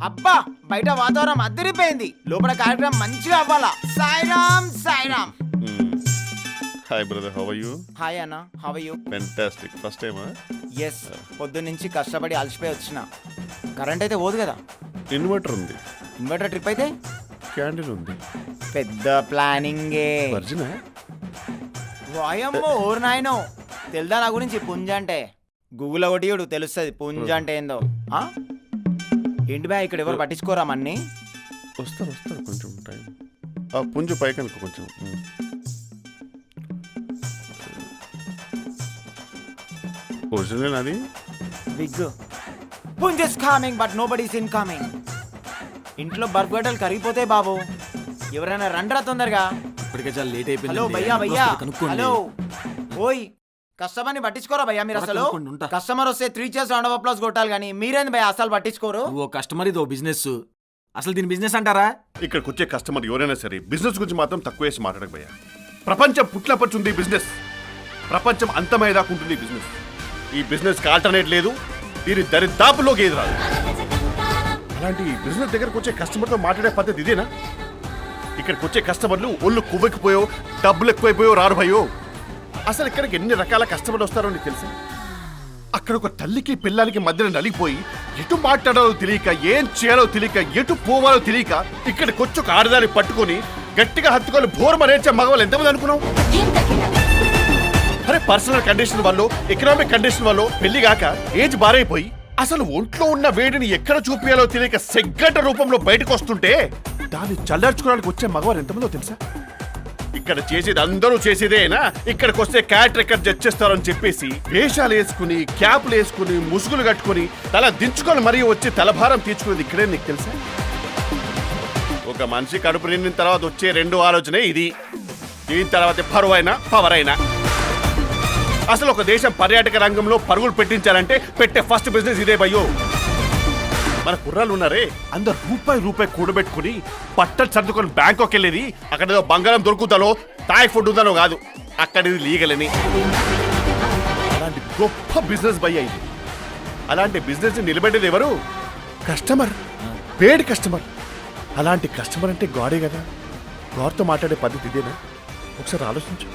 అబ్బా బయట వాతావరణం అద్దరిపోయింది, లోపల కార్యక్రమం మంచిగా అవ్వాలా. Sairam Sairam. Hi brother, how are you? Hi అన్న, how are you? Fantastic. First time? Yes, పొద్దున్న నుంచి కష్టపడి అలసిపోయి వచ్చిన. కరెంట్ అయితే పోదు కదా. ఇన్వర్టర్ ఉంది. ఇన్వర్టర్ ట్రిప్ అయితే క్యాండిల్ ఉంది. పెద్ద ప్లానింగే. వర్జినా? వాయమ్మో ఓరు నాయనో, తెలుదా నా గురించి పుంజ అంటే? గూగుల్ ఒకటి తెలుస్తుంది పుంజ అంటే ఏందో. ఏంటి బా ఇక్కడ ఎవరు పట్టించుకోరా మన్ని? వస్తారు కొంచెం టైం. పుంజు పైకి అనుకో కొంచెం. ఒరిజినల్ అది బిగ్ పుంజ is coming but nobody is incoming. ఇంట్లో బర్ఫ్ గడ్డలు కరిగిపోతే బాబు, ఎవరైనా రండ్రా తొందరగా. ఇప్పటికే చాలా లేట్ అయిపోయింది. హలో భయ్యా భయ్యా, హలో ఓయ్, కస్టమర్ని పట్టించుకోరా భయ్యా మీరు? అసలు కస్టమర్ వస్తే 3 cheers రౌండ్ ఆఫ్ అప్లాస్ కొట్టాలి, కానీ మీరేంది భయ్యా అసలు పట్టించుకోరు? ఓ కస్టమర్ ఇది ఓ బిజినెస్. అసలు దీని బిజినెస్ అంటారా? ఇక్కడికి వచ్చే కస్టమర్ ఎవరైనా సరే బిజినెస్ గురించి మాత్రం తక్కువ వేసి మాట్లాడకపోయా. ప్రపంచం పుట్లపడుతుంది బిజినెస్, ప్రపంచం అంతమయ్యేదాకుంటుంది బిజినెస్. ఈ బిజినెస్ కి ఆల్టర్నేట్ లేదు, దీని దరిదాపులోకి ఏది రాదు. అలాంటి బిజినెస్ దగ్గరకు వచ్చే కస్టమర్తో మాట్లాడే పద్ధతి ఇదేనా? ఇక్కడికి వచ్చే కస్టమర్లు ఒళ్ళు కువ్వెక్కిపోయో, డబ్బులు ఎక్కువైపోయో రారు భయో. అసలు ఇక్కడికి ఎన్ని రకాల కస్టమర్లు వస్తారో నీకు తెలుసా? అక్కడ ఒక తల్లికి పిల్లలకి మధ్యన నలిగిపోయి ఎటు మాట్లాడాలో తెలియక, ఏం చేయాలో తెలియక, ఎటు పోవాలో తెలియక ఇక్కడికి వచ్చి ఒక ఆడదాన్ని పట్టుకొని గట్టిగా హత్తుకొని బోర్మరేచ్చే మగవాళ్ళు ఎంతమంది అనుకున్నావు? అరే పర్సనల్ కండిషన్ వల్ల, ఎకనామిక్ కండిషన్ వల్ల పెళ్లి కాక ఏజ్ బారైపోయి అసలు ఒంట్లో ఉన్న వేడిని ఎక్కడ చూపించాలో తెలియక సెగ్గంట రూపంలో బయటకు వస్తుంటే దాన్ని చల్లార్చుకోవడానికి వచ్చే మగవారు ఎంతమందో తెలుసా? ఇక్కడ చేసేది అందరూ చేసేదేనా? ఇక్కడికి వస్తే క్యాట్ రికార్డ్ జడ్జ్ చేస్తారని చెప్పేసి వేషాలు వేసుకుని, క్యాప్లు వేసుకుని, ముసుగులు కట్టుకుని, తల దించుకొని మరీ వచ్చి తలభారం తీర్చుకునేది ఇక్కడే. నీకు తెలుసా? ఒక మనిషి కడుపు నిండిన తర్వాత వచ్చే 2 ఆలోచనే ఇది. దీని తర్వాత పరువైనా పవర్ అయినా. అసలు ఒక దేశం పర్యాటక రంగంలో పరుగులు పెట్టించాలంటే పెట్టే ఫస్ట్ బిజినెస్ ఇదే భయ్యో. మన కుర్రాళ్ళు ఉన్నారే, అందరు రూపాయి కూడబెట్టుకుని పట్టలు సర్దుకొని బ్యాంకాక్ వెళ్ళేది అక్కడ ఏదో బంగారం దొరుకుతానో, థాయ్ ఫుడ్ ఉందనో కాదు, అక్కడ ఇది లీగలని. అలాంటి గొప్ప బిజినెస్ భయ్య ఇది. అలాంటి బిజినెస్ నిలబెట్టేది ఎవరు? కస్టమర్, పేడ్ కస్టమర్. అలాంటి కస్టమర్ అంటే గాడే కదా. గాడ్తో మాట్లాడే పద్ధతి ఇదేనా? ఒకసారి ఆలోచించు.